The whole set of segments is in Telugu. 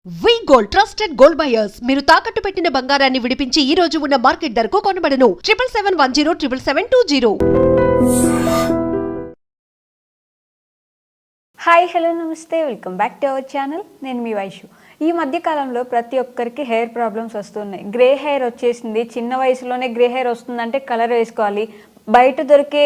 వి గోల్డ్ ట్రస్టెడ్ గోల్డ్ బయర్స్ మీరు తాకట్టు పెట్టిన బంగారాన్ని విడిపించి ఈ రోజు ఉన్న మార్కెట్ ధరకు కొనబడను 7771077720. హాయ్ హలో నమస్తే welcome back to our channel. నేను మీ వైషు. ఈ మధ్య కాలంలో ప్రతి ఒక్కరికి హెయిర్ ప్రాబ్లమ్స్ వస్తున్నాయి. గ్రే హెయిర్ వచ్చేసింది, చిన్న వయసులోనే గ్రే హెయిర్ వస్తుందంటే కలర్ వేసుకోవాలి, బయట దొరికే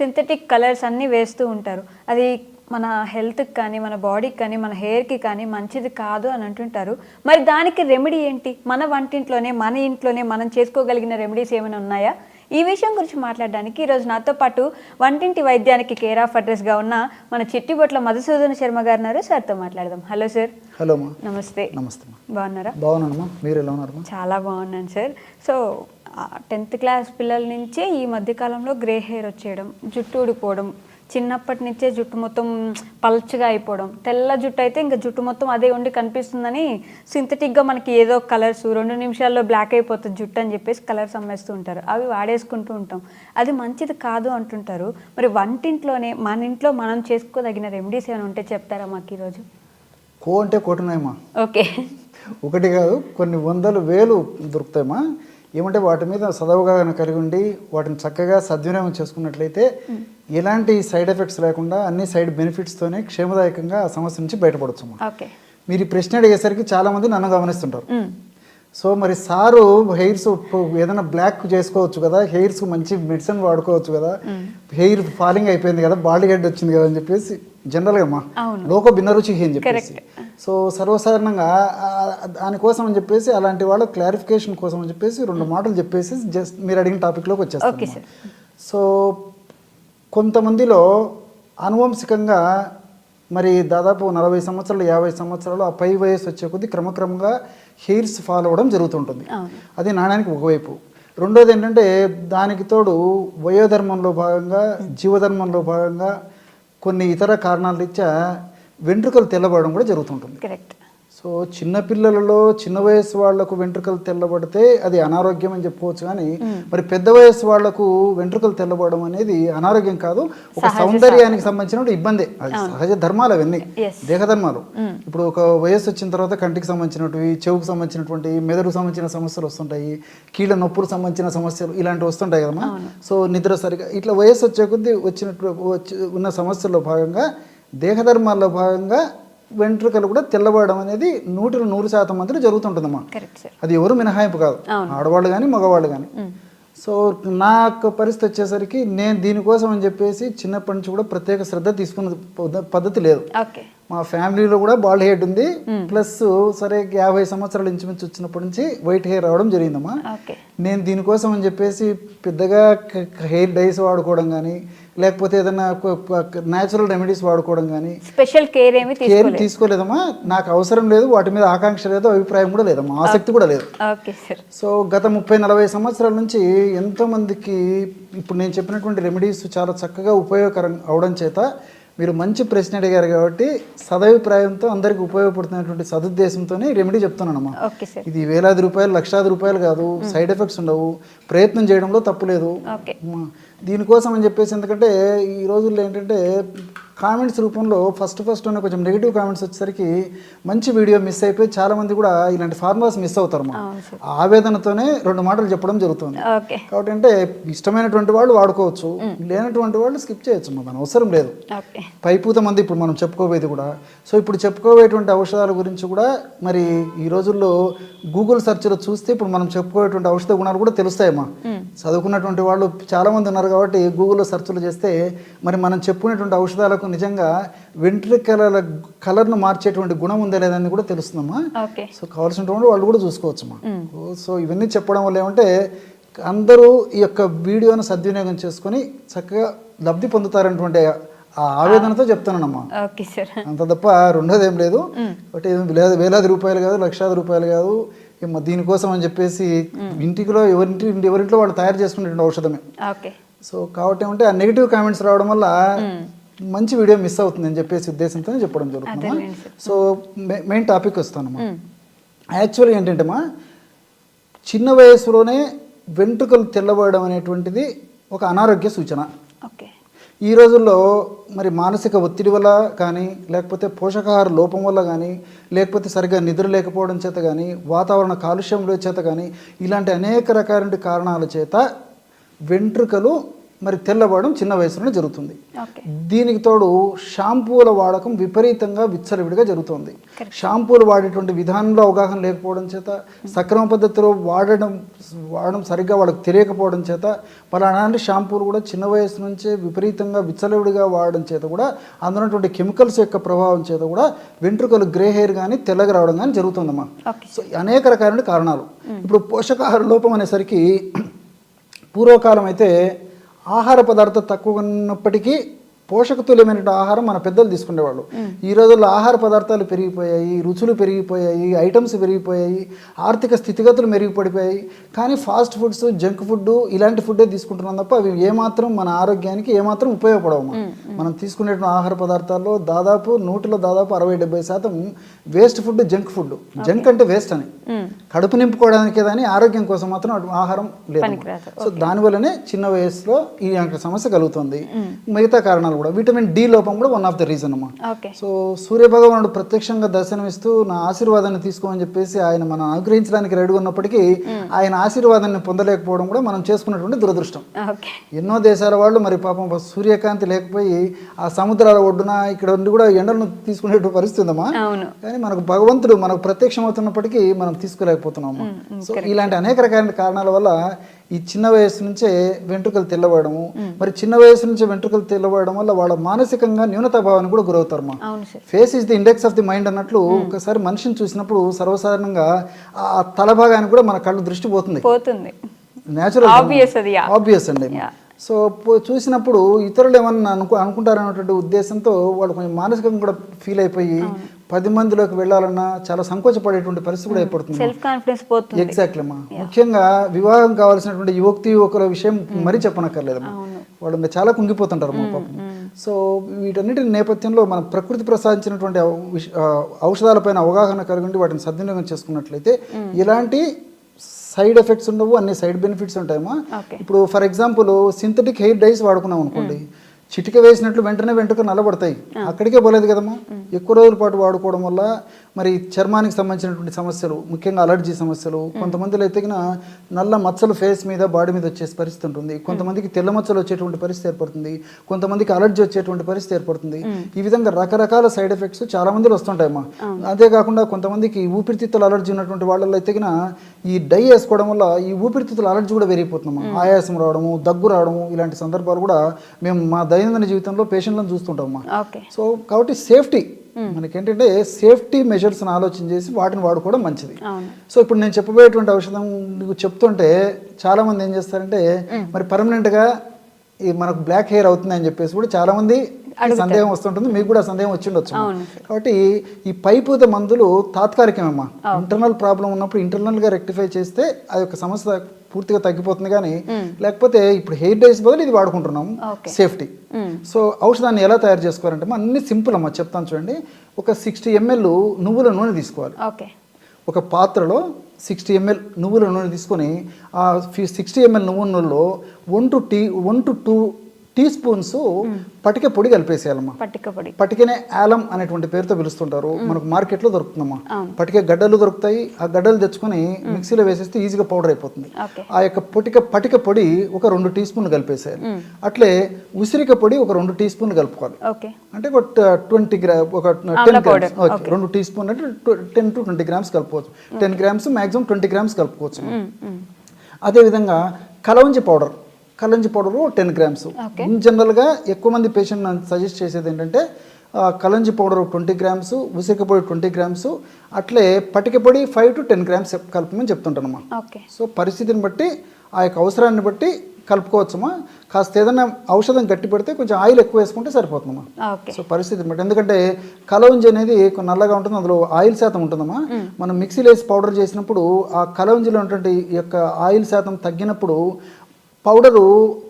సింథటిక్ కలర్స్ అన్నీ వేస్తూ ఉంటారు. అది మన హెల్త్కి కానీ మన బాడీకి కానీ మన హెయిర్కి కానీ మంచిది కాదు అని అంటుంటారు. మరి దానికి రెమెడీ ఏంటి? మన వంటింట్లోనే మన ఇంట్లోనే మనం చేసుకోగలిగిన రెమెడీస్ ఏమైనా ఉన్నాయా? ఈ విషయం గురించి మాట్లాడడానికి ఈరోజు నాతో పాటు వంటింటి వైద్యానికి కేర్ ఆఫ్ అడ్రస్గా ఉన్న మన చిట్టిబొట్ల మధుసూదన్ శర్మ గారు ఉన్నారు. సార్తో మాట్లాడదాం. Hello sir. హలో మా. నమస్తే. నమస్తే. బాగున్నారా? బాగున్నానమ్మా, మీరు ఎలా ఉన్నారు? చాలా బాగున్నాను సార్. సో 10th క్లాస్ పిల్లల నుంచే ఈ మధ్యకాలంలో గ్రే హెయిర్ వచ్చేయడం, జుట్టు ఊడిపోవడం, చిన్నప్పటి నుంచే జుట్టు మొత్తం పల్చగా అయిపోవడం, తెల్ల జుట్టు అయితే ఇంకా జుట్టు మొత్తం అదే ఉండి కనిపిస్తుందని సింథటిక్గా మనకి ఏదో కలర్స్ 2 నిమిషాల్లో బ్లాక్ అయిపోతుంది జుట్టు అని చెప్పేసి కలర్స్ అమ్మేస్తూ ఉంటారు. అవి వాడేసుకుంటూ ఉంటాం. అది మంచిది కాదు అంటుంటారు. మరి వంటింట్లోనే మన ఇంట్లో మనం చేసుకోదగిన రెమెడీస్ ఏమైనా ఉంటే చెప్తారా మాకు ఈరోజు? అంటే కోటున్నాయమ్మా. ఓకే. ఒకటి కాదు, కొన్ని వందలు వేలు దొరుకుతాయమ్మా. ఏమంటే వాటి మీద సదవగాహన కలిగి ఉండి వాటిని చక్కగా సద్వినియోగం చేసుకున్నట్లయితే ఎలాంటి సైడ్ ఎఫెక్ట్స్ లేకుండా అన్ని సైడ్ బెనిఫిట్స్తోనే క్షేమదాయకంగా ఆ సమస్య నుంచి బయటపడచ్చు. మీరు ఈ ప్రశ్న అడిగేసరికి చాలామంది నన్ను గమనిస్తుంటారు. సో మరి సారు హెయిర్స్ ఏదైనా బ్లాక్ చేసుకోవచ్చు కదా, హెయిర్స్ మంచి మెడిసిన్ వాడుకోవచ్చు కదా, హెయిర్ ఫాలింగ్ అయిపోయింది కదా, బాడీ హెడ్ వచ్చింది కదా అని చెప్పేసి జనరల్గా అమ్మా లోక భిన్నరుచి అని చెప్పేసి. సో సర్వసాధారణంగా దానికోసం అని చెప్పేసి అలాంటి వాళ్ళ క్లారిఫికేషన్ కోసం అని చెప్పేసి 2 మాటలు చెప్పేసి జస్ట్ మీరు అడిగిన టాపిక్లోకి వచ్చేస్తాను. సో కొంతమందిలో అనువంశికంగా మరి దాదాపు 40 సంవత్సరాలు 50 సంవత్సరాలు ఆ పై వయసు వచ్చే కొద్దీ క్రమక్రమంగా హెయిర్స్ ఫాల్ అవ్వడం జరుగుతుంటుంది. అది నాణానికి ఒకవైపు. రెండోది ఏంటంటే దానికి తోడు వయోధర్మంలో భాగంగా జీవధర్మంలో భాగంగా కొన్ని ఇతర కారణాల రీత్యా వెంట్రుకలు తెల్లబడడం కూడా జరుగుతుంటుంది. కరెక్ట్. సో చిన్నపిల్లలలో చిన్న వయసు వాళ్లకు వెంట్రుకలు తెల్లబడితే అది అనారోగ్యం అని చెప్పుకోవచ్చు. కానీ మరి పెద్ద వయసు వాళ్లకు వెంట్రుకలు తెల్లబడడం అనేది అనారోగ్యం కాదు, ఒక సౌందర్యానికి సంబంధించిన ఇబ్బంది. అది సహజ ధర్మాలు, అవన్నీ దేహధర్మాలు. ఇప్పుడు ఒక వయసు వచ్చిన తర్వాత కంటికి సంబంధించినవి, చెవుకు సంబంధించినటువంటి, మెదడుకు సంబంధించిన సమస్యలు వస్తుంటాయి, కీళ్ళ నొప్పులకు సంబంధించిన సమస్యలు ఇలాంటివి వస్తుంటాయి కదమ్మా. సో నిద్ర సరిగా ఇట్లా వయసు వచ్చే కొద్దీ ఉన్న సమస్యల్లో భాగంగా దేహధర్మాల్లో భాగంగా వెంట్రుకలు కూడా తెల్లబడడం అనేది 100% మందిలో జరుగుతుంటుందమ్మా. అది ఎవరు మినహాయింపు కాదు, ఆడవాళ్ళు కానీ మగవాళ్ళు కానీ. సో నాకు పరిస్థితి వచ్చేసరికి నేను దీనికోసం అని చెప్పేసి చిన్నప్పటి నుంచి కూడా ప్రత్యేక శ్రద్ధ తీసుకున్న పద్ధతి లేదు. మా ఫ్యామిలీలో కూడా బాల్డ్ హెడ్ ఉంది, ప్లస్ సరే 50 సంవత్సరాలు ఇంచుమించు వచ్చినప్పటి నుంచి వైట్ హెయిర్ రావడం జరిగిందమ్మా. నేను దీనికోసం అని చెప్పేసి పెద్దగా హెయిర్ డైస్ వాడుకోవడం కానీ, లేకపోతే ఏదైనా న్యాచురల్ రెమెడీస్ వాడుకోవడం కానీ స్పెషల్ కేర్ తీసుకోలేదమ్మా. నాకు అవసరం లేదు, వాటి మీద ఆకాంక్ష లేదు, అభిప్రాయం కూడా లేదమ్మా, ఆసక్తి కూడా లేదు. సో గత 30-40 సంవత్సరాల నుంచి ఎంతో మందికి ఇప్పుడు నేను చెప్పినటువంటి రెమెడీస్ చాలా చక్కగా ఉపయోగకరం అవడం చేత మీరు మంచి ప్రశ్న అడిగారు కాబట్టి సదభిప్రాయంతో అందరికి ఉపయోగపడుతున్నటువంటి సదుద్దేశంతోనే రెమెడీ చెప్తున్నానమ్మా. ఇది వేలాది రూపాయలు, లక్షలాది రూపాయలు కాదు, సైడ్ ఎఫెక్ట్స్ ఉండవు, ప్రయత్నం చేయడంలో తప్పు లేదు. దీనికోసం అని చెప్పేసి ఎందుకంటే ఈ రోజుల్లో ఏంటంటే కామెంట్స్ రూపంలో ఫస్ట్ కొంచెం నెగిటివ్ కామెంట్స్ వచ్చేసరికి మంచి వీడియో మిస్ అయిపోయి చాలామంది కూడా ఇలాంటి ఫార్ములాస్ మిస్ అవుతారు. ఆవేదనతోనే 2 మాటలు చెప్పడం జరుగుతుంది. కాబట్టి అంటే ఇష్టమైనటువంటి వాళ్ళు వాడుకోవచ్చు, లేనటువంటి వాళ్ళు స్కిప్ చేయొచ్చు, దాని అవసరం లేదు. పైపూత మంది ఇప్పుడు మనం చెప్పుకోబోయేది కూడా. సో ఇప్పుడు చెప్పుకోబోయేటువంటి ఔషధాల గురించి కూడా మరి ఈ రోజుల్లో గూగుల్ సెర్చ్లో చూస్తే ఇప్పుడు మనం చెప్పుకోయేటువంటి ఔషధ గుణాలు కూడా తెలుస్తాయమ్మా. చదువుకున్నటువంటి వాళ్ళు చాలామంది ఉన్నారు కాబట్టి గూగుల్లో సెర్చ్లు చేస్తే మరి మనం చెప్పుకునేటువంటి ఔషధాలకు నిజంగా వెంట్రుకల కలర్ను మార్చేటువంటి గుణం ఉందా లేదని కూడా తెలుస్తుందమ్మా. సో కావాల్సినటువంటి వాళ్ళు కూడా చూసుకోవచ్చమ్మా. సో ఇవన్నీ చెప్పడం వల్ల ఏమంటే అందరూ ఈ యొక్క వీడియోను సద్వినియోగం చేసుకొని చక్కగా లబ్ధి పొందుతారనేటువంటి ఆ ఆవేదనతో చెప్తానమ్మా. అంత తప్ప రెండోది ఏం లేదు. బట్ వేలాది రూపాయలు కాదు, లక్షలాది రూపాయలు కాదు, దీనికోసం అని చెప్పేసి ఇంటిలో ఎవరింట్లో వాళ్ళు తయారు చేసుకునేటువంటి ఔషధమే. సో కాబట్టి ఏమంటే ఆ నెగిటివ్ కామెంట్స్ రావడం వల్ల మంచి వీడియో మిస్ అవుతుంది అని చెప్పేసి ఉద్దేశంతో చెప్పడం జరుగుతుందమ్మా. సో మెయిన్ టాపిక్ వస్తానమ్మా. యాక్చువల్గా ఏంటంటేమ్మా, చిన్న వయసులోనే వెంట్రుకలు తెల్లబడడం అనేటువంటిది ఒక అనారోగ్య సూచన. ఈ రోజుల్లో మరి మానసిక ఒత్తిడి వల్ల కానీ, లేకపోతే పోషకాహార లోపం వల్ల కానీ, లేకపోతే సరిగ్గా నిద్ర లేకపోవడం చేత కానీ, వాతావరణ కాలుష్యం చేత కానీ, ఇలాంటి అనేక రకాల కారణాల చేత వెంట్రుకలు మరి తెల్లబడడం చిన్న వయసులోనే జరుగుతుంది. దీనికి తోడు షాంపూల వాడకం విపరీతంగా విచ్చలవిడిగా జరుగుతుంది. షాంపూలు వాడేటువంటి విధానంలో అవగాహన లేకపోవడం చేత, సక్రమ పద్ధతిలో వాడడం సరిగ్గా వాళ్ళకి తెలియకపోవడం చేత, అలాంటి షాంపూలు కూడా చిన్న వయసు నుంచే విపరీతంగా విచ్చలవిడిగా వాడడం చేత కూడా అందులో కెమికల్స్ యొక్క ప్రభావం చేత కూడా వెంట్రుకలు గ్రే హెయిర్ కానీ తెల్లగా రావడం కానీ జరుగుతుందమ్మా. సో అనేక రకాలైన కారణాలు. ఇప్పుడు పోషకాహార లోపం అనేసరికి పూర్వకాలం అయితే ఆహార పదార్థం తక్కువగా ఉన్నప్పటికీ పోషకతుల్యమైన ఆహారం మన పెద్దలు తీసుకునేవాళ్ళు. ఈ రోజుల్లో ఆహార పదార్థాలు పెరిగిపోయాయి, రుచులు పెరిగిపోయాయి, ఐటమ్స్ పెరిగిపోయాయి, ఆర్థిక స్థితిగతులు మెరుగుపడిపోయాయి. కానీ ఫాస్ట్ ఫుడ్స్, జంక్ ఫుడ్ ఇలాంటి ఫుడ్డే తీసుకుంటున్నాం తప్ప అవి ఏమాత్రం మన ఆరోగ్యానికి ఏమాత్రం ఉపయోగపడవు. మనం తీసుకునేటువంటి ఆహార పదార్థాల్లో దాదాపు 60-70% waste food, junk food. Junk అంటే వేస్ట్ అని, కడుపు నింపుకోవడానికి కానీ ఆరోగ్యం కోసం మాత్రం ఆహారం లేదు. సో దానివల్లనే చిన్న వయసులో ఈ సమస్య కలుగుతుంది. మిగతా కారణాలు కూడా విటమిన్ డి లోపం కూడా వన్ ఆఫ్ ద రీజన్ అమ్మా. సో సూర్యభగవానుడు ప్రత్యక్షంగా దర్శనమిస్తూ నా ఆశీర్వాదాన్ని తీసుకోమని చెప్పేసి ఆయన మనం అనుగ్రహించడానికి రెడీ ఉన్నప్పటికీ ఆయన ఆశీర్వాదాన్ని పొందలేకపోవడం కూడా మనం చేసుకున్నటువంటి దురదృష్టం. ఎన్నో దేశాల వాళ్ళు మరి పాపం సూర్యకాంతి లేకపోయి ఆ సముద్రాల ఒడ్డున ఇక్కడ ఉండి కూడా ఎండలను తీసుకునే పరిస్థితి ఉందమ్మా. కానీ మనకు భగవంతుడు మనకు ప్రత్యక్షం అవుతున్నప్పటికీ మనం తీసుకోలేకపోతున్నాము. సో ఇలాంటి అనేక రకాల కారణాల వల్ల ఈ చిన్న వయసు నుంచే వెంట్రుకలు తెల్లబడము. మరి చిన్న వయసు నుంచి వెంట్రుకలు తెల్లబడడం వల్ల వాళ్ళ మానసికంగా న్యూనతాభావానికి కూడా గురవుతారు. Face is the index of the mind అన్నట్లు ఒకసారి మనిషిని చూసినప్పుడు సర్వసాధారణంగా ఆ తల భాగానికి కూడా మన కళ్ళు దృష్టి పోతుంది. న్యాచురల్, ఆబ్వియస్ అండి. సో చూసినప్పుడు ఇతరులు ఏమన్నా అనుకుంటారనేటువంటి ఉద్దేశంతో వాళ్ళు కొంచెం మానసికంగా కూడా ఫీల్ అయిపోయి 10 మందిలోకి వెళ్ళాలన్నా చాలా సంకోచపడేటువంటి పరిస్థితి కూడా ఏర్పడుతుంది. ఎగ్జాక్ట్లీ అమ్మా. ముఖ్యంగా వివాహం కావాల్సినటువంటి యువకుల విషయం మరీ చెప్పనక్కర్లేదమ్మా. వాళ్ళు చాలా కుంగిపోతుంటారు మా పాపం. సో వీటన్నిటి నేపథ్యంలో మనం ప్రకృతి ప్రసాదించినటువంటి ఔషధాలపైన అవగాహన కలిగి ఉండి వాటిని సద్వినియోగం చేసుకున్నట్లయితే ఇలాంటి సైడ్ ఎఫెక్ట్స్ ఉండవు, అన్ని సైడ్ బెనిఫిట్స్ ఉంటాయమ్మా. ఇప్పుడు for example synthetic hair dyes వాడుకున్నాం అనుకోండి, చిటిక వేసినట్లు వెంటనే వెంట్రుకలు నల్లబడతాయి. అక్కడికే పోలేదు కదమ్మా. ఎక్కువ రోజుల పాటు వాడుకోవడం వల్ల మరి చర్మానికి సంబంధించినటువంటి సమస్యలు, ముఖ్యంగా అలర్జీ సమస్యలు, కొంతమందిలో అయితే నల్ల మచ్చలు ఫేస్ మీద, బాడీ మీద వచ్చే పరిస్థితి ఉంటుంది. కొంతమందికి తెల్ల మచ్చలు వచ్చేటువంటి పరిస్థితి ఏర్పడుతుంది. కొంతమందికి అలర్జీ వచ్చేటువంటి పరిస్థితి ఏర్పడుతుంది. ఈ విధంగా రకరకాల సైడ్ ఎఫెక్ట్స్ చాలా మందిలో వస్తుంటాయమ్మా. అంతేకాకుండా కొంతమందికి ఊపిరితిత్తుల అలర్జీ ఉన్నటువంటి వాళ్ళలో అయితే ఈ డై వేసుకోవడం వల్ల ఈ ఊపిరితిత్తుల అలర్జీ కూడా పెరిగిపోతుందమ్మా. ఆయాసం రావడము, దగ్గు రావడము, ఇలాంటి సందర్భాలు కూడా మేము మా దైనందిన జీవితంలో పేషెంట్లను చూస్తుంటామమ్మా. సో కాబట్టి సేఫ్టీ, మనకేంటంటే సేఫ్టీ మెజర్స్ని ఆలోచన చేసి వాటిని వాడుకోవడం మంచిది. సో ఇప్పుడు నేను చెప్పబోయేటువంటి ఔషధం నీకు చెప్తుంటే చాలా మంది ఏం చేస్తారంటే మరి పర్మనెంట్గా మనకు బ్లాక్ హెయిర్ అవుతుంది అని చెప్పేసి కూడా చాలా మంది సందేహం వస్తుంటుంది. మీకు కూడా సందేహం వచ్చి ఉండొచ్చు. కాబట్టి ఈ పైపూత మందులు తాత్కాలికమేమ్మా. ఇంటర్నల్ ప్రాబ్లం ఉన్నప్పుడు ఇంటర్నల్గా రెక్టిఫై చేస్తే ఆ యొక్క సమస్య పూర్తిగా తగ్గిపోతుంది. కానీ లేకపోతే ఇప్పుడు హెయిర్ డైస్ బదులు ఇది వాడుకుంటున్నాము, సేఫ్టీ. సో ఔషధాన్ని ఎలా తయారు చేసుకోవాలంటే అన్ని సింపుల్ అమ్మా, చెప్తాను చూడండి. ఒక 60 ml నువ్వుల నూనె తీసుకోవాలి. ఒక పాత్రలో 60 ml నువ్వుల నూనె తీసుకొని ఆ 60 ml నువ్వుల నూనెలో 1 to 2 టీ స్పూన్స్ పటిక పొడి కలిపేసేయాలమ్మా. పటికనే ఆలం అనేటువంటి పేరుతో పిలుస్తుంటారు. మనకు మార్కెట్లో దొరుకుతుందమ్మా. పటిక గడ్డలు దొరుకుతాయి. ఆ గడ్డలు తెచ్చుకొని మిక్సీలో వేసేస్తే ఈజీగా పౌడర్ అయిపోతుంది. ఆ యొక్క పటిక పొడి ఒక 2 టీ స్పూన్లు కలిపేసేయాలి. అట్లే ఉసిరిక పొడి ఒక 2 టీ స్పూన్లు కలుపుకోవాలి. అంటే ఒక 20 గ్రామ్, ఒక 10 గ్రామ్స్, 2 టీ స్పూన్ అంటే 10 to 20 గ్రామ్స్ కలుపుకోవచ్చు. 10 గ్రామ్స్ మ్యాక్సిమం 20 గ్రామ్స్ కలుపుకోవచ్చు. అదేవిధంగా కలవంజి పౌడర్ 10 గ్రామ్స్. ఇన్ జనరల్గా ఎక్కువ మంది పేషెంట్ నాకు సజెస్ట్ చేసేది ఏంటంటే కలంజి పౌడర్ 20 గ్రామ్స్, ఉసిరిక పొడి 20 గ్రామ్స్, అట్లే పటిక పొడి 5 to 10 గ్రామ్స్ కలపమని చెప్తుంటానమ్మా. సో పరిస్థితిని బట్టి, ఆ యొక్క అవసరాన్ని బట్టి కలుపుకోవచ్చమ్మా. కాస్త ఏదైనా ఔషధం గట్టి పెడితే కొంచెం ఆయిల్ ఎక్కువ వేసుకుంటే సరిపోతుందమ్మా. సో పరిస్థితిని బట్టి, ఎందుకంటే కలవంజి అనేది నల్లగా ఉంటుంది, అందులో ఆయిల్ శాతం ఉంటుందమ్మా. మనం మిక్సీలో వేసి పౌడర్ చేసినప్పుడు ఆ కలవంజిలో ఉన్నటువంటి ఈ యొక్క ఆయిల్ శాతం తగ్గినప్పుడు పౌడరు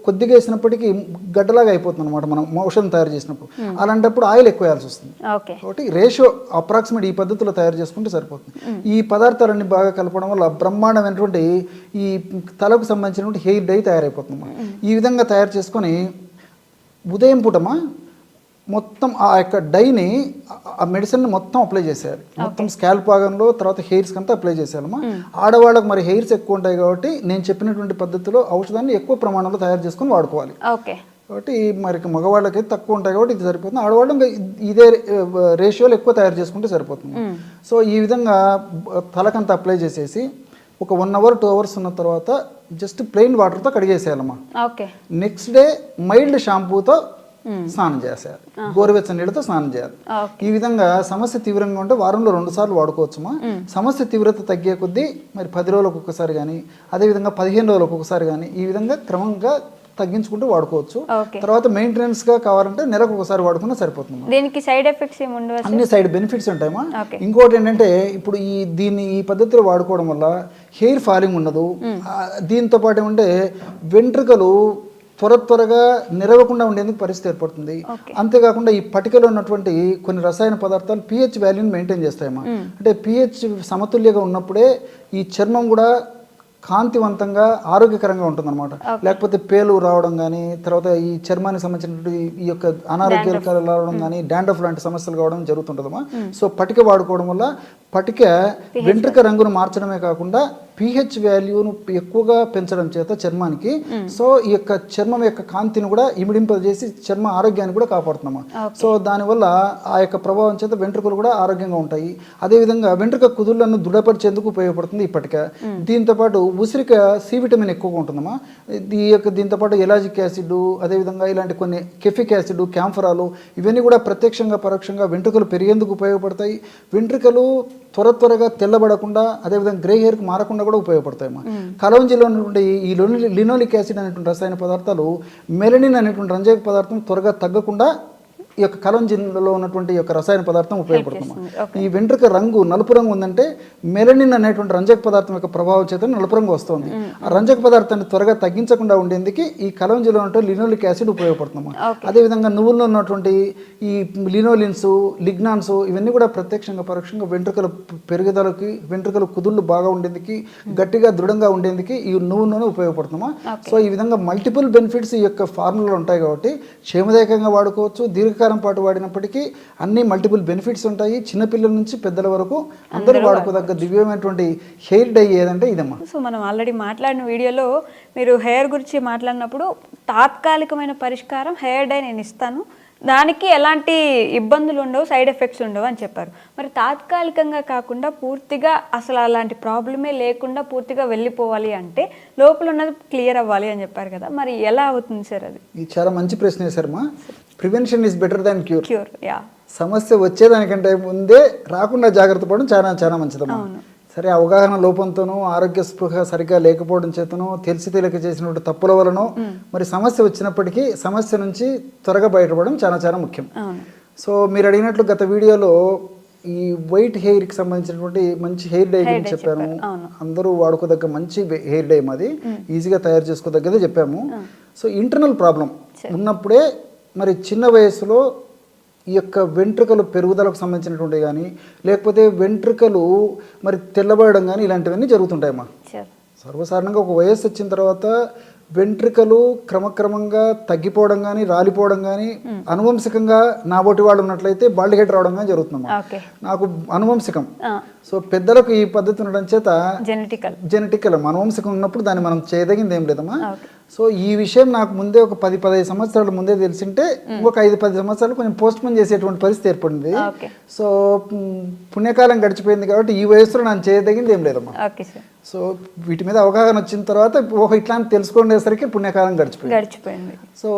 కొద్దిగా వేసినప్పటికీ గడ్డలాగా అయిపోతుంది అనమాట మనం ఔషధం తయారు చేసినప్పుడు. అలాంటప్పుడు ఆయిల్ ఎక్కువ వేయాల్సి వస్తుంది. కాబట్టి రేషియో అప్రాక్సిమేట్ ఈ పద్ధతిలో తయారు చేసుకుంటే సరిపోతుంది. ఈ పదార్థాలన్నీ బాగా కలపడం వల్ల బ్రహ్మాండమైనటువంటి ఈ తలకు సంబంధించినటువంటి హెయిర్ డై తయారైపోతుంది. ఈ విధంగా తయారు చేసుకొని ఉదయం పూటమా మొత్తం ఆ యొక్క డైని ఆ మెడిసిన్ మొత్తం అప్లై చేసేయాలి, మొత్తం స్కాల్ప్ భాగంలో, తర్వాత హెయిర్స్ అంతా అప్లై చేసేయాలమ్మా. ఆడవాళ్ళకి మరి హెయిర్స్ ఎక్కువ ఉంటాయి కాబట్టి నేను చెప్పినటువంటి పద్ధతిలో ఔషధాన్ని ఎక్కువ ప్రమాణంలో తయారు చేసుకొని వాడుకోవాలి. కాబట్టి మరి మగవాళ్ళకి తక్కువ ఉంటాయి కాబట్టి ఇది సరిపోతుంది, ఆడవాళ్ళు ఇంకా ఇదే రేషియోలో ఎక్కువ తయారు చేసుకుంటే సరిపోతుంది. సో ఈ విధంగా తలకంతా అప్లై చేసేసి ఒక 1 hour 2 hours ఉన్న తర్వాత జస్ట్ ప్లెయిన్ వాటర్తో కడిగేసేయాలమ్మా. నెక్స్ట్ డే మైల్డ్ షాంపూతో స్నానం చేసేయాలి, గోరువెచ్చని నీళ్ళతో స్నానం చేయాలి. ఈ విధంగా సమస్య తీవ్రంగా ఉంటే వారంలో 2 సార్లు వాడుకోవచ్చుమా. సమస్య తీవ్రత తగ్గే కొద్దీ మరి 10 రోజులకు ఒక్కసారి కానీ, అదేవిధంగా 15 రోజులకు ఒకసారి కానీ, ఈ విధంగా క్రమంగా తగ్గించుకుంటూ వాడుకోవచ్చు. తర్వాత మెయింటెనెన్స్ గా కావాలంటే నెలకు ఒకసారి వాడుకున్నా సరిపోతుంది. దీనికి సైడ్ ఎఫెక్ట్స్ ఏమి ఉండవు, అన్ని సైడ్ బెనిఫిట్స్ ఉంటాయమ్మా. ఇంకోటి ఏంటంటే ఇప్పుడు ఈ పద్ధతిలో వాడుకోవడం వల్ల హెయిర్ ఫాలింగ్ ఉండదు. దీంతో పాటు ఏమంటే వెంట్రుకలు త్వరగా నిరవకుండా ఉండేందుకు పరిస్థితి ఏర్పడుతుంది. అంతేకాకుండా ఈ పటికలో ఉన్నటువంటి కొన్ని రసాయన పదార్థాలు pH వాల్యూని మెయింటైన్ చేస్తాయమ్మా. అంటే pH సమతుల్యంగా ఉన్నప్పుడే ఈ చర్మం కూడా కాంతివంతంగా ఆరోగ్యకరంగా ఉంటుందన్నమాట. లేకపోతే పేలు రావడం కానీ, తర్వాత ఈ చర్మానికి సంబంధించినటువంటి ఈ యొక్క అనారోగ్యాలు రావడం కానీ, డాండ్రఫ్ లాంటి సమస్యలు కావడం జరుగుతుంటుందమ్మా. సో పటిక వాడుకోవడం వల్ల పటిక వెంట్రుక రంగును మార్చడమే కాకుండా pH వాల్యూను ఎక్కువగా పెంచడం చేత చర్మానికి సో ఈ యొక్క చర్మం యొక్క కాంతిని కూడా ఇమిడింపజేసి చర్మ ఆరోగ్యాన్ని కూడా కాపాడుతున్నామా. సో దానివల్ల ఆ యొక్క ప్రభావం చేత వెంట్రుకలు కూడా ఆరోగ్యంగా ఉంటాయి. అదేవిధంగా వెంట్రుక కుదుళ్లను దృఢపరిచేందుకు ఉపయోగపడుతుంది ఈ పటిక. దీంతో పాటు ఉసిరిక సి విటమిన్ ఎక్కువగా ఉంటుందమ్మా. దీంతో పాటు ఎలాజిక్ యాసిడ్, అదేవిధంగా ఇలాంటి కొన్ని కెఫిక్ యాసిడ్, క్యాంఫరాలు ఇవన్నీ కూడా ప్రత్యక్షంగా పరోక్షంగా వెంట్రుకలు పెరిగేందుకు ఉపయోగపడతాయి. వెంట్రుకలు త్వరగా తెల్లబడకుండా, అదేవిధంగా గ్రే హెయిర్కి మారకుండా కూడా ఉపయోగపడతాయమ్మా. కలవంజిలో ఉన్నటువంటి ఈ లినోలిక్ యాసిడ్ అనేటువంటి రసాయన పదార్థాలు మెలనిన్ అనేటువంటి రంజక పదార్థం త్వరగా తగ్గకుండా ఈ యొక్క కలంజిన్లో ఉన్నటువంటి ఈ యొక్క రసాయన పదార్థం ఉపయోగపడుతుంది. ఈ వెంట్రుక రంగు నలుపు రంగు ఉందంటే మెలనిన్ అనేటువంటి రంజక పదార్థం యొక్క ప్రభావం చేత నలుపు రంగు వస్తుంది. ఆ రంజక పదార్థాన్ని త్వరగా తగ్గించకుండా ఉండేందుకు ఈ కలంజిలో ఉన్నటువంటి లినోలిక్ యాసిడ్ ఉపయోగపడుతుంది. అదేవిధంగా నువ్వుల్లో ఉన్నటువంటి ఈ లినోలిన్స్, లిగ్నాన్స్ ఇవన్నీ కూడా ప్రత్యక్షంగా పరోక్షంగా వెంట్రుకల పెరుగుదలకి, వెంట్రుకల కుదుళ్ళు బాగా ఉండేందుకు, గట్టిగా దృఢంగా ఉండేందుకు ఈ నువ్వు నూనె ఉపయోగపడుతుందమ్మా. సో ఈ విధంగా మల్టిపుల్ బెనిఫిట్స్ ఈ యొక్క ఫార్ములాలో ఉంటాయి కాబట్టి క్షేమదాయకంగా వాడుకోవచ్చు. దీర్ఘకాలం పాటు వాడినప్పటికీ అన్ని మల్టిపుల్ బెనిఫిట్స్ ఉంటాయి. చిన్నపిల్లల నుంచి పెద్దల వరకు అందరూ వాడుకోదగ్గ దివ్యమైనటువంటి హెయిర్ డై ఏదంటే ఇదమ్మా. సో మనం ఆల్రెడీ మాట్లాడిన వీడియోలో మీరు హెయిర్ గురించి మాట్లాడినప్పుడు తాత్కాలికమైన పరిష్కారం హెయిర్ డై నేను ఇస్తాను, దానికి ఎలాంటి ఇబ్బందులు ఉండవు, సైడ్ ఎఫెక్ట్స్ ఉండవు అని చెప్పారు. మరి తాత్కాలికంగా కాకుండా పూర్తిగా అసలు అలాంటి ప్రాబ్లమే లేకుండా పూర్తిగా వెళ్ళిపోవాలి అంటే లోపల ఉన్నది క్లియర్ అవ్వాలి అని చెప్పారు కదా, మరి ఎలా అవుతుంది సార్ అది? ఇది చాలా మంచి ప్రశ్న వేశారమ్మా. Prevention is better than cure. Yeah, సమస్య వచ్చేదానికంటే ముందే రాకుండా జాగ్రత్త పడడం చాలా మంచిదమ్మా. సరే, అవగాహన లోపంతోనూ, ఆరోగ్య స్పృహ సరిగ్గా లేకపోవడం చేతనో, తెలియక చేసినటువంటి తప్పుల వలనో మరి సమస్య వచ్చినప్పటికీ సమస్య నుంచి త్వరగా బయటపడడం చాలా ముఖ్యం. సో మీరు అడిగినట్లు గత వీడియోలో ఈ వైట్ హెయిర్కి సంబంధించినటువంటి మంచి హెయిర్ డై గురించి చెప్పాను. అందరూ వాడుకోదగ్గ మంచి హెయిర్ డై మాది, ఈజీగా తయారు చేసుకోదగ్గదే చెప్పాము. సో ఇంటర్నల్ ప్రాబ్లం ఉన్నప్పుడే మరి చిన్న వయసులో ఈ యొక్క వెంట్రుకలు పెరుగుదలకు సంబంధించినటువంటి కానీ, లేకపోతే వెంట్రుకలు మరి తెల్లబడడం కానీ ఇలాంటివన్నీ జరుగుతుంటాయమ్మా. సర్వసాధారణంగా ఒక వయస్సు వచ్చిన తర్వాత వెంట్రుకలు క్రమక్రమంగా తగ్గిపోవడం కానీ, రాలిపోవడం కానీ, అనువంశికంగా నాబోటి వాళ్ళు ఉన్నట్లయితే బాల్డ్ హెడ్ రావడం కానీ జరుగుతుందమ్మా. నాకు అనువంశికం. సో పెద్దలకు ఈ పద్ధతి ఉండడం చేత జెనెటికల్ అనువంశికం ఉన్నప్పుడు దాన్ని మనం చేయదగింది ఏం లేదమ్మా. సో ఈ విషయం నాకు ముందే ఒక 10-15 సంవత్సరాల ముందే తెలిసింటే ఇంకొక 5-10 సంవత్సరాలు కొంచెం పోస్ట్ పోన్ చేసేటువంటి పరిస్థితి ఏర్పడింది. సో పుణ్యకాలం గడిచిపోయింది కాబట్టి ఈ వయసులో నేను చేయదగింది ఏం లేదమ్మా. సో వీటి మీద అవగాహన వచ్చిన తర్వాత ఇట్లా తెలుసుకునేసరికి పుణ్యకాలం గడిచిపోయింది. సో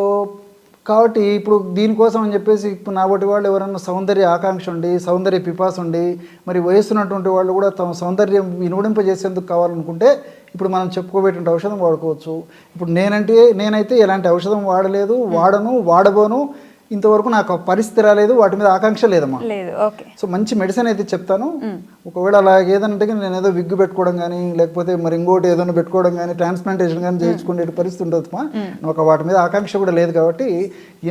కాబట్టి ఇప్పుడు దీనికోసం అని చెప్పేసి ఇప్పుడు నాబోటి వాళ్ళు ఎవరన్నా సౌందర్య ఆకాంక్ష ఉండి, సౌందర్య పిపాస ఉండి, మరి వయసున్నటువంటి వాళ్ళు కూడా తమ సౌందర్యం వినుడింపజేసేందుకు కావాలనుకుంటే ఇప్పుడు మనం చెప్పుకోబెట్టిన ఔషధం వాడుకోవచ్చు. ఇప్పుడు నేనైతే ఎలాంటి ఔషధం వాడలేదు, వాడబోను. ఇంతవరకు నాకు పరిస్థితి రాలేదు, వాటి మీద ఆకాంక్ష లేదమ్మా. సో మంచి మెడిసిన్ అయితే చెప్తాను. ఒకవేళ అలా ఏదంటే నేను ఏదో విగ్గు పెట్టుకోవడం కానీ, లేకపోతే మరి ఇంకోటి ఏదైనా పెట్టుకోవడం కానీ, ట్రాన్స్ప్లాంటేషన్ కానీ చేయించుకునే పరిస్థితి ఉండదుమా. నాకు వాటి మీద ఆకాంక్ష కూడా లేదు కాబట్టి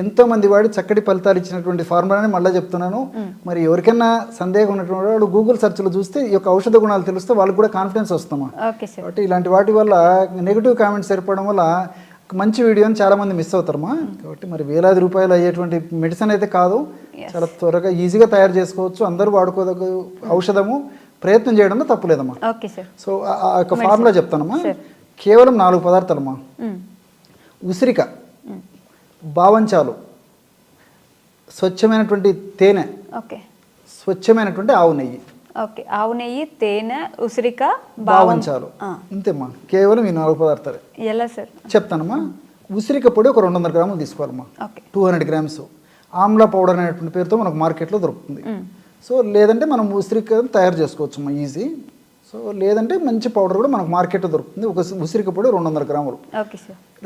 ఎంతో మంది వాడి చక్కటి ఫలితాలు ఇచ్చినటువంటి ఫార్ములాని మళ్ళీ చెప్తున్నాను. మరి ఎవరికైనా సందేహం ఉన్నటువంటి వాడు గూగుల్ సెర్చ్లో చూస్తే ఈ యొక్క ఔషధ గుణాలు తెలిస్తే వాళ్ళకి కూడా కాన్ఫిడెన్స్ వస్తామా. కాబట్టి ఇలాంటి వాటి వల్ల నెగిటివ్ కామెంట్స్ ఏర్పడడం వల్ల మంచి వీడియోని చాలా మంది మిస్ అవుతారమ్మా. కాబట్టి మరి వేలాది రూపాయలు అయ్యేటువంటి మెడిసిన్ అయితే కాదు, చాలా త్వరగా ఈజీగా తయారు చేసుకోవచ్చు, అందరూ వాడుకోదగ్గ ఔషధము. ప్రయత్నం చేయడంలో తప్పులేదమ్మా. Okay sir. సో ఆ యొక్క ఫార్ములా చెప్తానమ్మా. కేవలం 4 పదార్థాలమ్మా. ఉసిరిక, బావంచాలు, స్వచ్ఛమైనటువంటి తేనె, ఓకే, స్వచ్ఛమైనటువంటి ఆవు నెయ్యి. ఓకే, ఆవు నెయ్యి, తేనె, ఉసిరిక, బావంచాలు, ఇంతేమ్మా. కేవలం ఈ 4 పదార్థాలే. ఎలా సార్ చెప్తానమ్మా. ఉసిరిక పొడి ఒక 200 గ్రాములు తీసుకోవాలమ్మా. 200 గ్రామ్స్. ఆమ్లా పౌడర్ అనేటువంటి పేరుతో మనకు మార్కెట్లో దొరుకుతుంది. సో లేదంటే మనం ఉసిరిక తయారు చేసుకోవచ్చు అమ్మా, ఈజీ. సో లేదంటే మంచి పౌడర్ కూడా మనకు మార్కెట్లో దొరుకుతుంది. ఒక ఉసిరిక పొడి 200 గ్రాములు.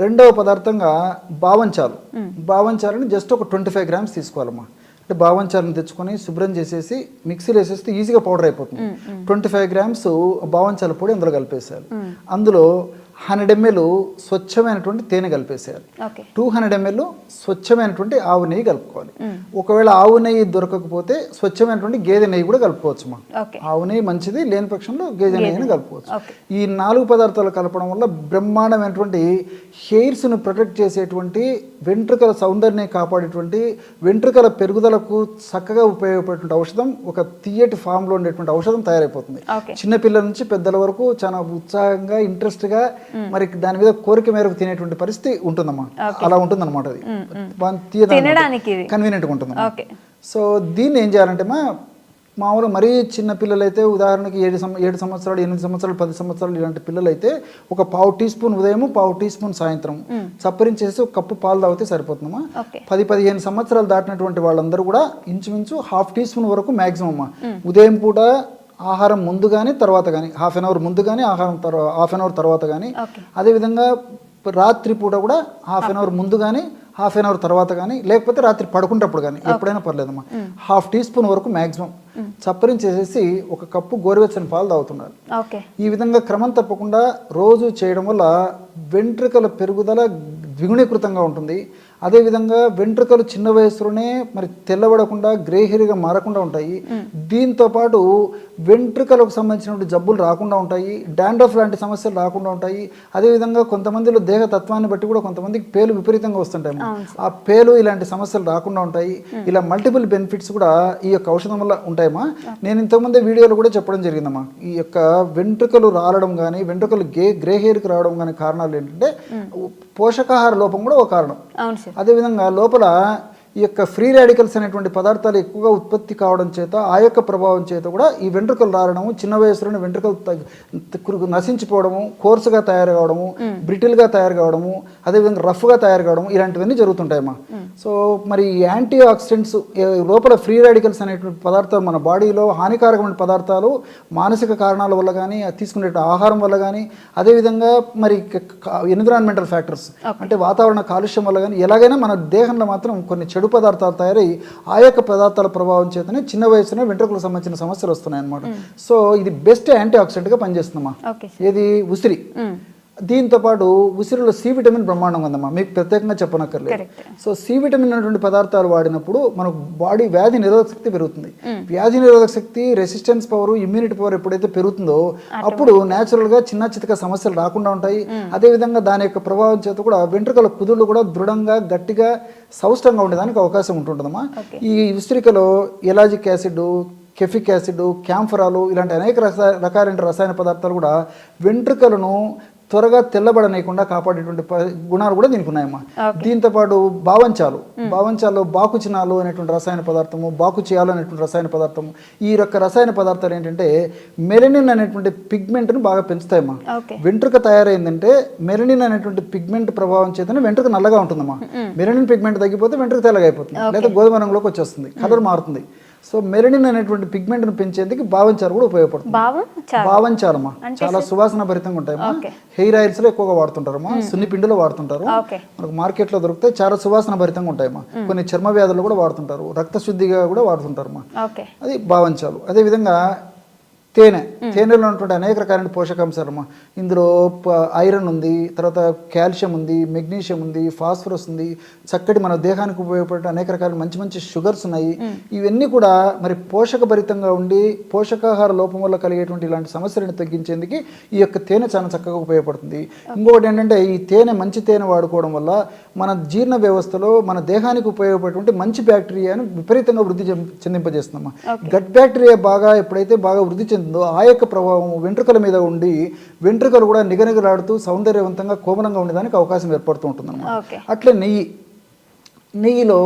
రెండవ పదార్థంగా బావంచాలు. బావంచాలని జస్ట్ ఒక 25 గ్రామ్స్ తీసుకోవాలమ్మా. అంటే బావంచాలను తెచ్చుకొని శుభ్రం చేసేసి మిక్సీలో వేసేస్తే ఈజీగా పౌడర్ అయిపోతుంది. 25 గ్రామ్స్ బావంచాల పొడి అందులో కలిపేసేయాలి. అందులో 100 ml స్వచ్ఛమైనటువంటి తేనె కలిపేసేయాలి. 200 ml స్వచ్ఛమైనటువంటి ఆవు నెయ్యి కలుపుకోవాలి. ఒకవేళ ఆవు నెయ్యి దొరకకపోతే స్వచ్ఛమైనటువంటి గేదె నెయ్యి కూడా కలుపుకోవచ్చు మా. ఆవు నెయ్యి మంచిది, లేని పక్షంలో గేదె నెయ్యిని కలుపుకోవచ్చు. ఈ 4 పదార్థాలు కలపడం వల్ల బ్రహ్మాండమైనటువంటి హెయిర్స్ను ప్రొటెక్ట్ చేసేటువంటి, వెంట్రుకల సౌందర్యాన్ని కాపాడేటువంటి, వెంట్రుకల పెరుగుదలకు చక్కగా ఉపయోగపడేటువంటి ఔషధం, ఒక తీయటి ఫామ్లో ఉండేటువంటి ఔషధం తయారైపోతుంది. చిన్నపిల్లల నుంచి పెద్దల వరకు చాలా ఉత్సాహంగా, ఇంట్రెస్ట్గా, మరి దాని మీద కోరిక మేరకు తినేటువంటి పరిస్థితి ఉంటుందమ్మా. అలా ఉంటుంది అనమాట. అది కన్వీనియంట్గా ఉంటుంది. సో దీన్ని ఏం చేయాలంటే మామూలుగా మరీ చిన్న పిల్లలైతే, ఉదాహరణకి 7 సంవత్సరాలు, 8 సంవత్సరాలు, 10 సంవత్సరాలు ఇలాంటి పిల్లలైతే ఒక 1/2 టీ స్పూన్ ఉదయం, 1/2 టీ స్పూన్ సాయంత్రం చప్పరించేసి ఒక కప్పు పాలు తాగితే సరిపోతుందమ్మా. 10-15 సంవత్సరాలు దాటినటువంటి వాళ్ళందరూ కూడా ఇంచుమించు 1/2 టీ స్పూన్ వరకు మ్యాక్సిమం అమ్మా. ఉదయం పూట ఆహారం ముందు కానీ తర్వాత కానీ, 1/2 అవర్ ముందు కానీ, ఆహారం 1/2 అవర్ తర్వాత కానీ, అదేవిధంగా రాత్రి పూట కూడా 1/2 అవర్ ముందు కానీ, 1/2 అవర్ తర్వాత కానీ, లేకపోతే రాత్రి పడుకుంటప్పుడు కానీ, ఎప్పుడైనా పర్లేదమ్మా. 1/2 టీ స్పూన్ వరకు మ్యాక్సిమం చప్పరించేసేసి ఒక కప్పు గోరువెచ్చని పాలు తాగుతున్నారు. ఈ విధంగా క్రమం తప్పకుండా రోజు చేయడం వల్ల వెంట్రుకల పెరుగుదల ద్విగుణీకృతంగా ఉంటుంది. అదేవిధంగా వెంట్రుకలు చిన్న వయసులోనే మరి తెల్లబడకుండా, గ్రే హెయిర్గా మారకుండా ఉంటాయి. దీంతోపాటు వెంట్రుకలకు సంబంధించినటువంటి జబ్బులు రాకుండా ఉంటాయి, డాండ్రఫ్ లాంటి సమస్యలు రాకుండా ఉంటాయి. అదేవిధంగా కొంతమందిలో దేహ తత్వాన్ని బట్టి కూడా కొంతమందికి పేలు విపరీతంగా వస్తుంటాయి. ఆ పేలు ఇలాంటి సమస్యలు రాకుండా ఉంటాయి. ఇలా మల్టిపుల్ బెనిఫిట్స్ కూడా ఈ యొక్క ఔషధం వల్ల ఉంటాయమ్మా. నేను ఇంతకుముందే వీడియోలో కూడా చెప్పడం జరిగిందమ్మా. ఈ యొక్క వెంట్రుకలు రాలడం కానీ, వెంట్రుకలు గ్రే హెయిర్కి రావడం కానీ కారణాలు ఏంటంటే పోషకాహార లోపం కూడా ఒక కారణం. అదేవిధంగా లోపల ఈ యొక్క ఫ్రీ రాడికల్స్ అనేటువంటి పదార్థాలు ఎక్కువగా ఉత్పత్తి కావడం చేత, ఆ యొక్క ప్రభావం చేత కూడా ఈ వెంట్రుకలు రావడము, చిన్న వయసులోనే వెంట్రుకలు నశించిపోవడము, కోర్సుగా తయారు కావడము, బ్రిటిల్గా తయారు కావడము, అదేవిధంగా రఫ్గా తయారు కావడము, ఇలాంటివన్నీ జరుగుతుంటాయమ్మా. సో మరి యాంటీ ఆక్సిడెంట్స్ లోపల ఫ్రీ రాడికల్స్ అనేటువంటి పదార్థాలు మన బాడీలో హానికారకమైన పదార్థాలు మానసిక కారణాల వల్ల కానీ, తీసుకునే ఆహారం వల్ల కానీ, అదేవిధంగా మరి ఎన్విరాన్మెంటల్ ఫ్యాక్టర్స్ అంటే వాతావరణ కాలుష్యం వల్ల కానీ, ఎలాగైనా మన దేహంలో మాత్రం కొన్ని చెడు పదార్థాలు తయారై ఆ యొక్క పదార్థాల ప్రభావం చేతనే చిన్న వయసులో వెంట్రుకలకు సంబంధించిన సమస్యలు వస్తున్నాయి అన్నమాట. సో ఇది బెస్ట్ యాంటీ ఆక్సిడెంట్గా పనిచేస్తుందమ్మా. ఏది ఉసిరి. దీంతో పాటు ఉసిరిలో సి విటమిన్ బ్రహ్మాండంగా ఉందమ్మా, మీకు ప్రత్యేకంగా చెప్పనక్కర్లేదు. సో సి విటమిన్ అనేటువంటి పదార్థాలు వాడినప్పుడు మనకు బాడీ వ్యాధి నిరోధక శక్తి పెరుగుతుంది. వ్యాధి నిరోధక శక్తి, రెసిస్టెన్స్ పవర్, ఇమ్యూనిటీ పవర్ ఎప్పుడైతే పెరుగుతుందో అప్పుడు న్యాచురల్గా చిన్న చితక సమస్యలు రాకుండా ఉంటాయి. అదేవిధంగా దాని యొక్క ప్రభావం చేత కూడా వెంట్రుకల కుదుళ్ళు కూడా దృఢంగా, గట్టిగా, సౌష్టంగా ఉండేదానికి అవకాశం ఉంటుందమ్మా. ఈ ఉసిరికలో ఎలాజిక్ యాసిడ్, కెఫిక్ యాసిడ్, క్యాంఫరాలు ఇలాంటి అనేక రకాలైన రసాయన పదార్థాలు కూడా వెంట్రుకలను త్వరగా తెల్లబడనేయకుండా కాపాడేటువంటి గుణాలు కూడా దీనికి ఉన్నాయమ్మా. దీంతోపాటు బావంచాలు బాకుచినాలు అనేటువంటి రసాయన పదార్థము, బాకుచియాలు అనేటువంటి రసాయన పదార్థము, ఈ యొక్క రసాయన పదార్థాలు ఏంటంటే మెలనిన్ అనేటువంటి పిగ్మెంట్ను బాగా పెంచుతాయమ్మా. వెంట్రుక తయారైందంటే మెలనిన్ అనేటువంటి పిగ్మెంట్ ప్రభావం చేతనే వెంట్రుక నల్లగా ఉంటుందమ్మా. మెలనిన్ పిగ్మెంట్ తగ్గిపోతే వెంట్రుక తెల్లగా అయిపోతుంది, లేదా గోధుమ రంగులోకి వచ్చేస్తుంది, కలర్ మారుతుంది. సో మెలనిన్ అనేటువంటి పిగ్మెంట్ను పెంచేందుకు బావంచాలు కూడా ఉపయోగపడుతుంది. బావంచాలమ్మా చాలా సువాసన భరితంగా ఉంటాయమ్మా. హెయిర్ ఆయిల్స్ లో ఎక్కువగా వాడుతుంటారమ్మా, సున్నిపిండిలో వాడుతుంటారు, మనకు మార్కెట్ లో దొరికితే చాలా సువాసన భరితంగా ఉంటాయమ్మా. కొన్ని చర్మ వ్యాధులు కూడా వాడుతుంటారు, రక్త శుద్ధిగా కూడా వాడుతుంటారమ్మా. అది బావంచాలు. అదేవిధంగా తేనెలో ఉన్నటువంటి అనేక రకాలైన పోషకాంశాలమ్మా. ఇందులో ఐరన్ ఉంది, తర్వాత కాల్షియం ఉంది, మెగ్నీషియం ఉంది, ఫాస్ఫరస్ ఉంది, చక్కటి మన దేహానికి ఉపయోగపడే అనేక రకాల మంచి మంచి షుగర్స్ ఉన్నాయి. ఇవన్నీ కూడా మరి పోషకభరితంగా ఉండి పోషకాహార లోపం వల్ల కలిగేటువంటి ఇలాంటి సమస్యలను తగ్గించేందుకు ఈ యొక్క తేనె చాలా చక్కగా ఉపయోగపడుతుంది. ఇంకొకటి ఏంటంటే ఈ తేనె, మంచి తేనె వాడుకోవడం వల్ల మన జీర్ణ వ్యవస్థలో మన దేహానికి ఉపయోగపడేటువంటి మంచి బ్యాక్టీరియాను విపరీతంగా వృద్ధి చెందింపజేస్తుందమ్మా. గట్ బ్యాక్టీరియా ఎప్పుడైతే బాగా వృద్ధి చెందిందో ఆ యొక్క ప్రభావం వెంట్రుకల మీద ఉండి వెంట్రుకలు కూడా నిగనిగలాడుతూ సౌందర్యవంతంగా కోమలంగా ఉండడానికి అవకాశం ఏర్పడుతూ ఉంటుందన్నమాట. అట్లే నెయ్యిలో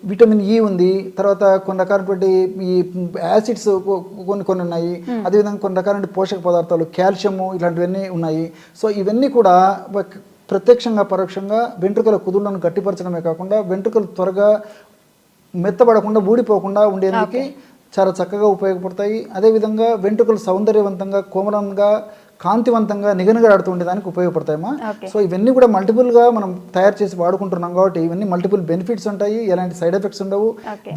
విటమిన్ ఈ ఉంది, తర్వాత కొన్ని రకాలైనటువంటి ఈ యాసిడ్స్ కొన్ని ఉన్నాయి, అదేవిధంగా కొన్ని రకాలైన పోషక పదార్థాలు, కాల్షియము, ఇలాంటివన్నీ ఉన్నాయి. సో ఇవన్నీ కూడా ప్రత్యక్షంగా పరోక్షంగా వెంట్రుకల కుదుళ్లను గట్టిపరచడమే కాకుండా వెంట్రుకలు త్వరగా మెత్తబడకుండా ఊడిపోకుండా ఉండేందుకు చాలా చక్కగా ఉపయోగపడతాయి. అదేవిధంగా వెంట్రుకలు సౌందర్యవంతంగా, కోమలంగా, కాంతివంతంగా నిగనిగలాడుతూ ఉండేదానికి ఉపయోగపడతాయమ్మా. సో ఇవన్నీ కూడా మల్టిపుల్గా మనం తయారు చేసి వాడుకుంటున్నాం కాబట్టి ఇవన్నీ మల్టిపుల్ బెనిఫిట్స్ ఉంటాయి, ఎలాంటి సైడ్ ఎఫెక్ట్స్ ఉండవు.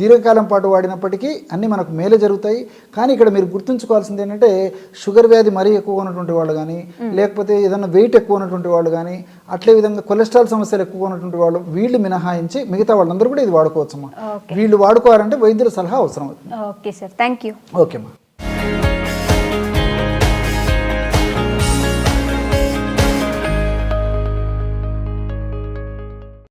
దీర్ఘకాలం పాటు వాడినప్పటికీ అన్నీ మనకు మేలే జరుగుతాయి. కానీ ఇక్కడ మీరు గుర్తుంచుకోవాల్సింది ఏంటంటే షుగర్ వ్యాధి మరీ ఎక్కువ ఉన్నటువంటి వాళ్ళు కానీ, లేకపోతే ఏదైనా వెయిట్ ఎక్కువ ఉన్నటువంటి వాళ్ళు కానీ, అట్లే విధంగా కొలెస్ట్రాల్ సమస్యలు ఎక్కువ ఉన్నటువంటి వాళ్ళు, వీళ్ళు మినహాయించి మిగతా వాళ్ళందరూ కూడా ఇది వాడుకోవచ్చమ్మా. వీళ్ళు వాడుకోవాలంటే వైద్యుల సలహా అవసరం అవుతుంది. Okay sir, thank you. ఓకేమ్మా.